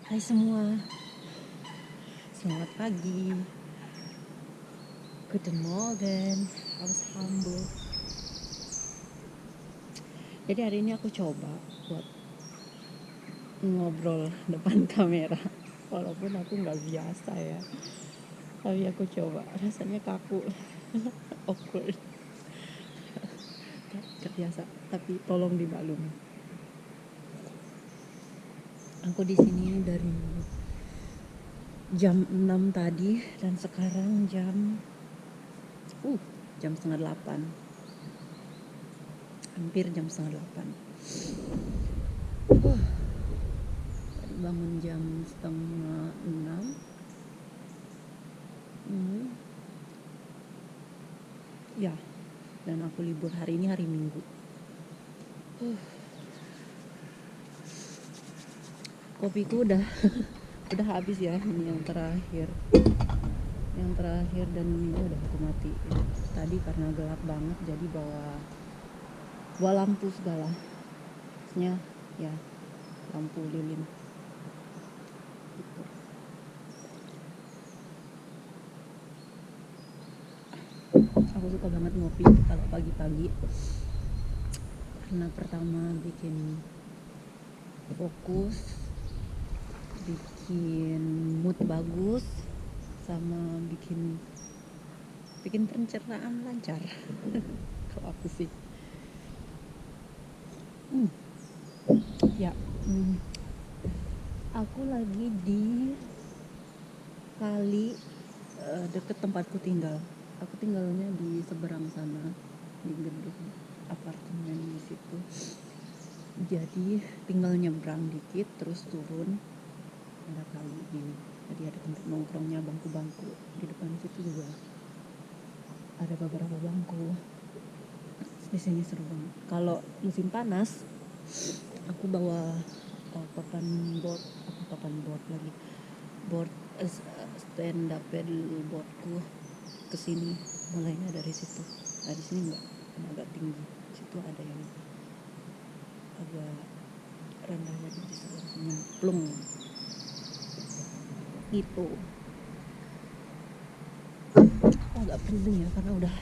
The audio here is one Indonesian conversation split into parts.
Hai semua, selamat pagi. Guten Morgen, aus Hamburg. Jadi hari ini aku coba buat ngobrol depan kamera. Walaupun aku nggak biasa ya, tapi aku coba. Rasanya kaku, awkward, gak biasa. Tapi tolong dimaklumi. Aku di sini dari jam 6 tadi dan sekarang jam setengah 8. Hampir jam setengah 8. Tadi bangun jam setengah 6. Ya, dan aku libur hari ini, hari Minggu. Kopiku udah habis ya, ini yang terakhir dan ini udah aku matiin. Tadi karena gelap banget jadi bawa lampu segala, maksudnya ya lampu lilin gitu. Aku suka banget ngopi kalau pagi-pagi karena pertama bikin fokus, bikin mood bagus, sama bikin pencernaan lancar. Kalau aku sih aku lagi di kali deket tempatku tinggal. Aku tinggalnya di seberang sana, di gedung apartemen di situ. Jadi tinggal nyebrang dikit terus turun ada kali gini. Jadi ada tempat nongkrongnya, bangku-bangku. Di depan situ juga ada beberapa bangku. Di sini seru banget. Kalau musim panas, aku bawa papan board stand up paddle boardku ke sini. Mulainya dari situ. Nah di sini enggak, agak tinggi. Situ ada yang agak rendah, jadi bisa langsung nyemplung gitu. Aku agak penting ya karena udah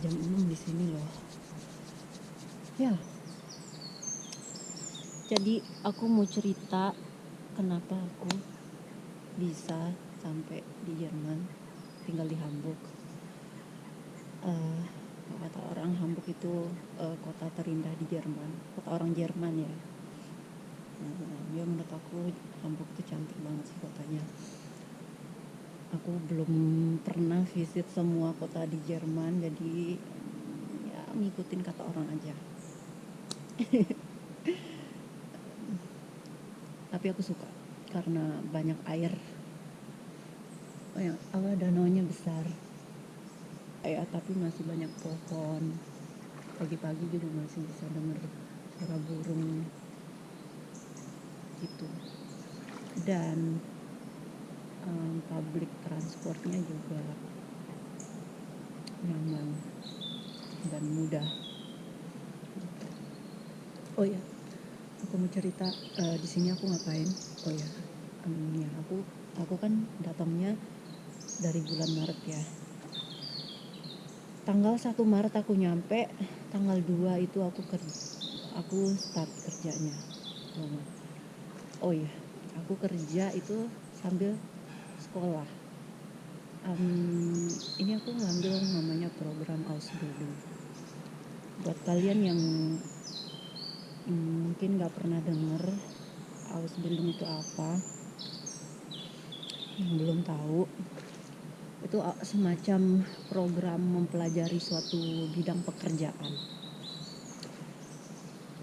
jam 6 di sini loh. Ya. Jadi aku mau cerita kenapa aku bisa sampai di Jerman, tinggal di Hamburg. Kata orang Hamburg itu kota terindah di Jerman, kota orang Jerman ya. Ya menurut aku Hamburg itu cantik banget sih kotanya. Aku belum pernah visit semua kota di Jerman, jadi ya ngikutin kata orang aja. Tapi aku suka karena banyak air. Danaunya besar. Tapi masih banyak pohon. Pagi-pagi juga masih bisa dengar suara burung gitu. Dan public transportnya juga nyaman dan mudah. Oh ya, aku mau cerita di sini aku ngapain. Aku kan datangnya dari bulan Maret ya. Tanggal 1 Maret aku nyampe, tanggal 2 itu aku start kerjanya. Aku kerja itu sambil sekolah. Ini aku ngambil namanya program Ausbildung. Buat kalian yang mungkin gak pernah dengar Ausbildung itu apa, yang belum tahu, itu semacam program mempelajari suatu bidang pekerjaan.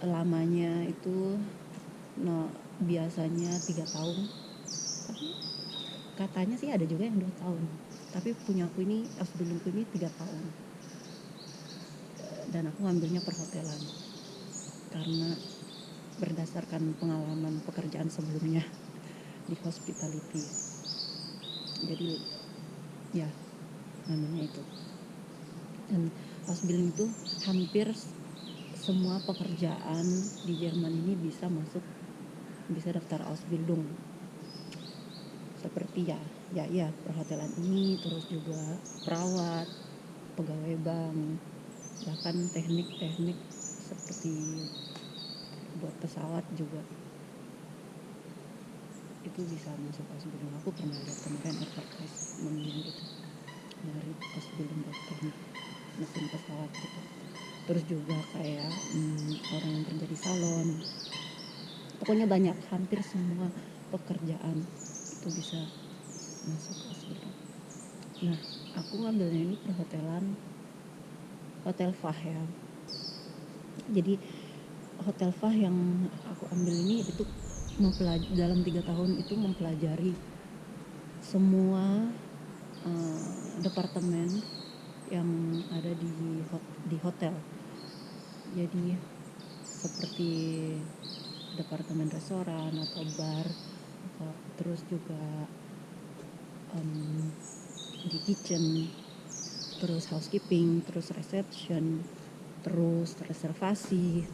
Lamanya itu biasanya 3 tahun, tapi katanya sih ada juga yang 2 tahun. Tapi punya aku ini, Ausbildungku ini 3 tahun. Dan aku ngambilnya perhotelan karena berdasarkan pengalaman pekerjaan sebelumnya di hospitality. Jadi ya namanya itu. Dan Ausbildung itu hampir semua pekerjaan di Jerman ini bisa masuk bisa daftar Ausbildung seperti ya perhotelan ini, terus juga perawat, pegawai bank, bahkan teknik-teknik seperti buat pesawat juga itu bisa masuk Ausbildung. Aku pernah lihat kemarin advertisement-nya gitu, dari Ausbildung buat teknik mesin pesawat gitu. Terus juga kayak orang yang kerja di salon, pokoknya banyak, hampir semua pekerjaan itu bisa masuk Ausbildung. Nah, aku ngambilnya ini perhotelan, Hotel Fah ya. Jadi Hotel Fah yang aku ambil ini itu dalam 3 tahun itu mempelajari semua departemen yang ada di hotel. Jadi seperti departemen restoran atau bar, terus juga di kitchen, terus housekeeping, terus reception, terus reservasi.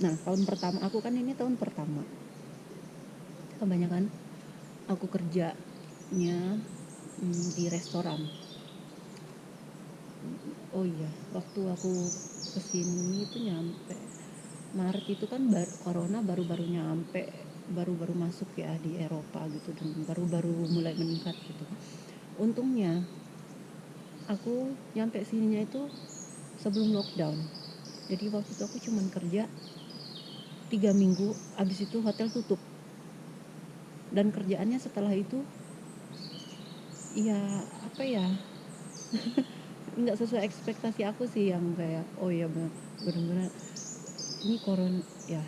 Nah, tahun pertama aku kan ini tahun pertama, kebanyakan aku kerjanya di restoran. Oh iya, waktu aku kesini itu nyampe Maret itu kan corona baru-baru nyampe, baru-baru masuk ya di Eropa gitu, dan baru-baru mulai meningkat gitu. Untungnya aku nyampe sininya itu sebelum lockdown. Jadi waktu itu aku cuman kerja 3 minggu, abis itu hotel tutup. Dan kerjaannya setelah itu ya apa ya nggak sesuai ekspektasi aku sih, yang kayak oh ya benar-benar ini corona ya.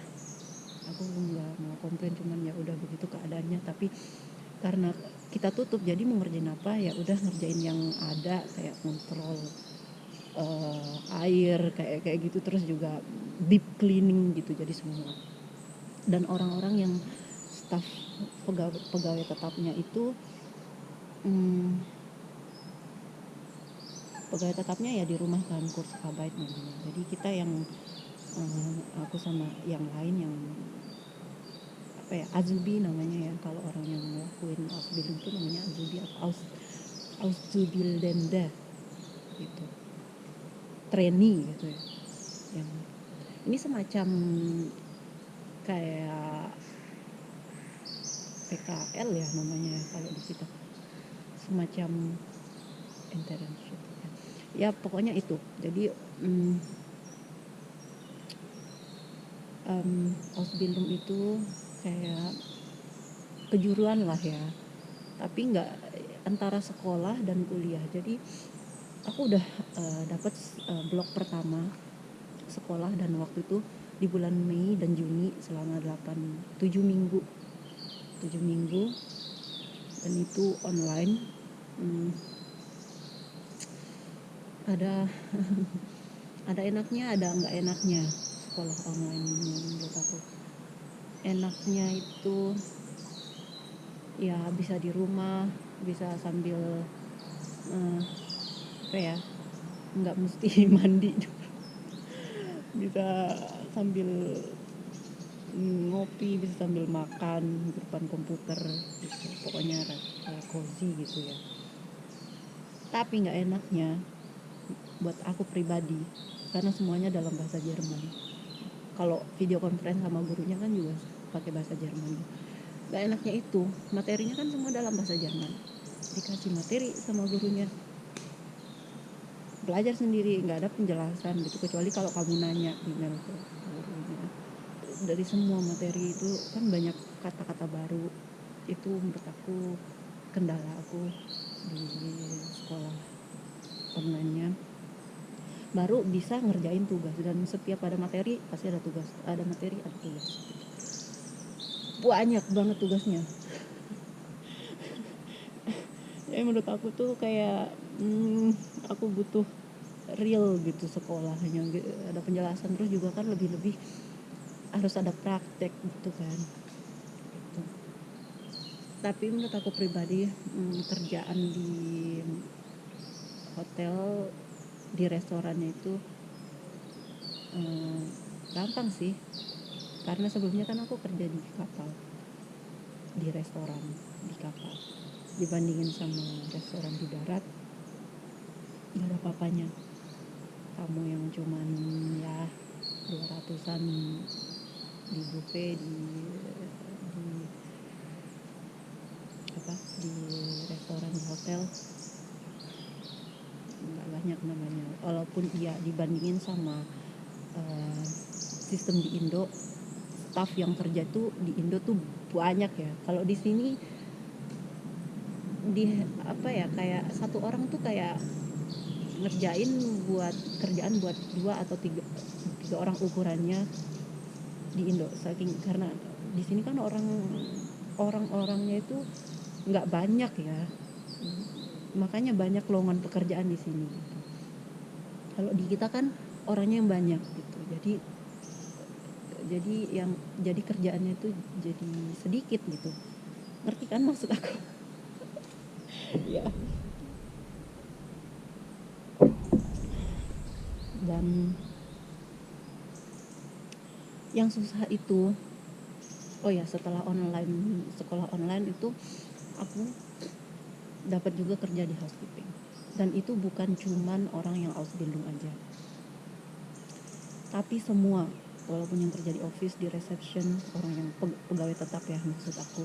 Aku nggak mau komplain, cuman ya udah begitu keadaannya. Tapi karena kita tutup, jadi mau ngerjain apa ya udah ngerjain yang ada, kayak kontrol air kayak gitu, terus juga deep cleaning gitu, jadi semua. Dan orang-orang yang staff pegawai tetapnya itu pegawai tetapnya ya di rumah kan, Kurzarbeit namanya. Jadi kita yang aku sama yang lain yang apa ya, Azubi namanya ya, kalau orang yang ngelakuin Ausbildung itu namanya Azubi atau Auszubildende gitu, trainee gitu ya. Yang ini semacam kayak PKL ya namanya ya kalau di kita, semacam internship ya pokoknya itu. Jadi Ausbildung itu kayak kejuruan lah ya, tapi nggak antara sekolah dan kuliah. Jadi aku udah dapat blok pertama sekolah, dan waktu itu di bulan Mei dan Juni selama 7 minggu dan itu online. Ada ada enaknya, ada nggak enaknya sekolah online menurut aku. Enaknya itu ya bisa di rumah, bisa sambil apa ya, nggak mesti mandi bisa sambil ngopi, bisa sambil makan di depan komputer gitu. Pokoknya cozy gitu ya. Tapi nggak enaknya buat aku pribadi, karena semuanya dalam bahasa Jerman. Kalau video conference sama gurunya kan juga pakai bahasa Jerman. Gak enaknya itu materinya kan semua dalam bahasa Jerman, dikasih materi sama gurunya, belajar sendiri, nggak ada penjelasan gitu, kecuali kalau kamu nanya email ke gurunya. Dari semua materi itu kan banyak kata-kata baru. Itu menurut aku kendala aku di sekolah online-nya. Baru bisa ngerjain tugas, dan setiap ada materi pasti ada tugas, ada materi ada tugas, banyak banget tugasnya. Ya menurut aku tuh kayak aku butuh real gitu sekolahnya, ada penjelasan, terus juga kan lebih harus ada praktek gitu kan gitu. Tapi menurut aku pribadi kerjaan di hotel, di restorannya itu gampang sih, Karena sebelumnya kan aku kerja di kapal, di restoran di kapal, dibandingin sama restoran di darat nggak ada apa-apanya. Tamu yang cuman ya 200-an di buffet di restoran di hotel nggak banyak namanya. Walaupun iya dibandingin sama sistem di Indo, staff yang kerja tuh di Indo tuh banyak ya. Kalau di sini kayak satu orang tuh kayak ngerjain kerjaan buat 2 atau 3 orang ukurannya di Indo. Saking karena di sini kan orang-orangnya itu nggak banyak ya, makanya banyak lowongan pekerjaan di sini gitu. Kalau di kita kan orangnya yang banyak gitu, jadi kerjaannya itu jadi sedikit gitu. Ngerti kan maksud aku? Ya. Dan yang susah itu, setelah sekolah online itu aku dapat juga kerja di housekeeping. Dan itu bukan cuman orang yang Ausbildung aja, tapi semua, walaupun yang kerja di office, di reception, orang yang pegawai tetap ya maksud aku,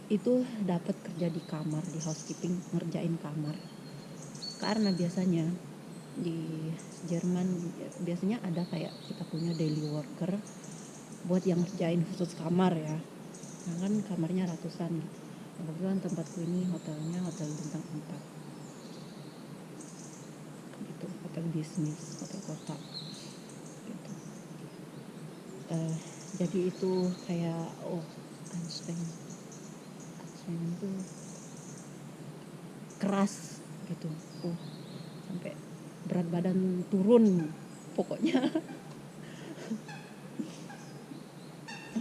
itu dapat kerja di kamar, di housekeeping, ngerjain kamar. Karena biasanya di Jerman biasanya ada kayak kita punya daily worker buat yang ngerjain khusus kamar ya. Nah kan kamarnya ratusan. Kebetulan tempatku ini hotelnya hotel bintang 4 gitu, hotel bisnis, hotel kota gitu. Jadi itu kayak anstrengend itu keras gitu, sampai berat badan turun pokoknya.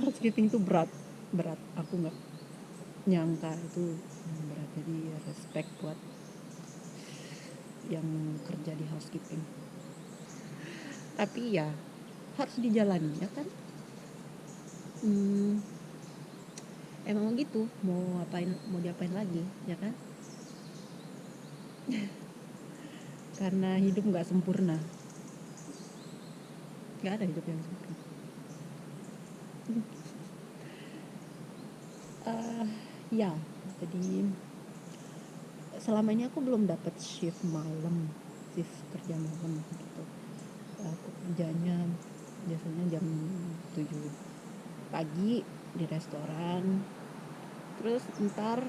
Housekeeping itu berat, aku nggak nyangka itu berat. Jadi respect buat yang kerja di housekeeping, tapi ya harus dijalani ya kan. Emang gitu, mau diapain lagi ya kan. Karena hidup nggak sempurna, nggak ada hidup yang sempurna. Ya jadi selama ini aku belum dapat shift kerja malam gitu. Aku kerjanya biasanya jam 7 pagi di restoran, terus ntar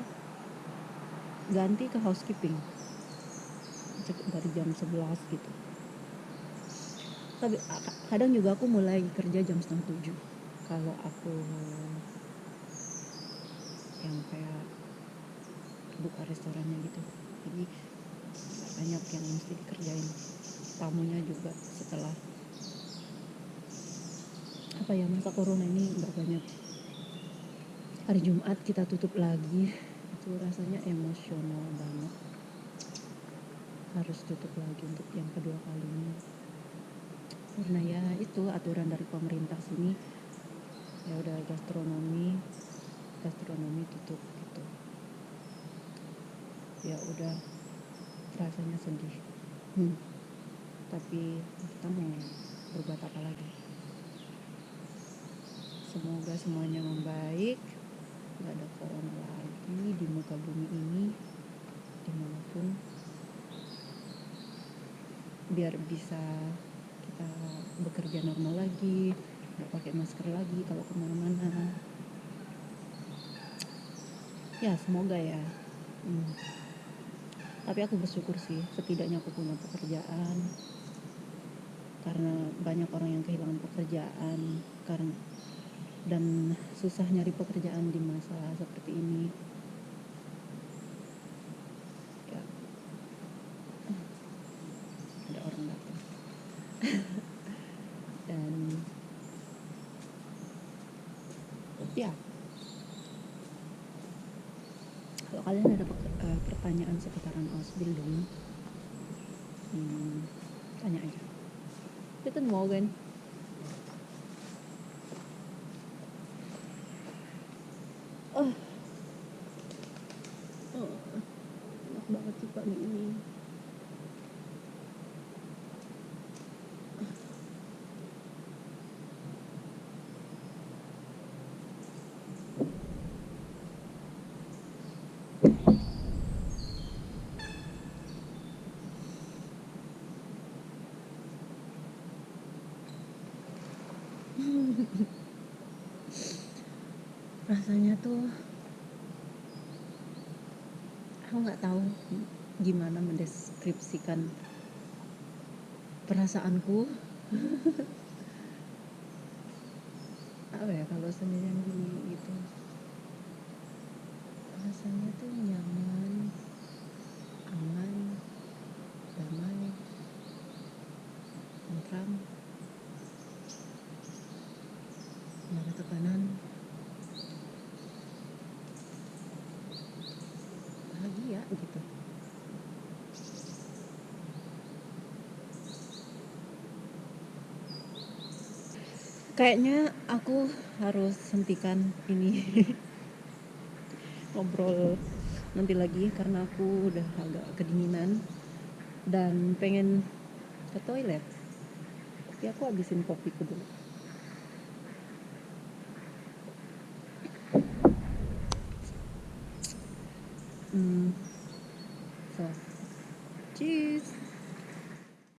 ganti ke housekeeping dari jam 11 gitu. Tapi kadang juga aku mulai kerja jam 6:30 kalau aku yang kayak buka restorannya gitu. Jadi banyak yang mesti dikerjain, tamunya juga setelah masa corona ini banyak. Hari Jumat kita tutup lagi, itu rasanya emosional banget, harus tutup lagi untuk yang kedua kalinya. Karena ya itu aturan dari pemerintah sini, ya udah gastronomi tutup gitu. Ya udah, rasanya sedih. Tapi kita mau berbuat apa lagi? Semoga semuanya membaik, gak ada corona lagi di muka bumi ini, dimanapun, biar bisa kita bekerja normal lagi, gak pakai masker lagi kalau kemana-mana. Ya semoga ya. Tapi aku bersyukur sih, setidaknya aku punya pekerjaan. Karena banyak orang yang kehilangan pekerjaan dan susah nyari pekerjaan di masa seperti ini. Ya, ada orang datang. Dan ya, kalau kalian ada pertanyaan seputaran Ausbildung, tanya aja. Guten Morgen. rasanya tuh aku nggak tahu gimana mendeskripsikan perasaanku. Apa ya, kalau sendirian gini gitu rasanya tuh nyaman, aman, damai, tentram, nggak ada tekanan, bahagia gitu. Kayaknya aku harus hentikan ini ngobrol nanti lagi karena aku udah agak kedinginan dan pengen ke toilet. Tapi aku habisin kopiku dulu. So, cheers.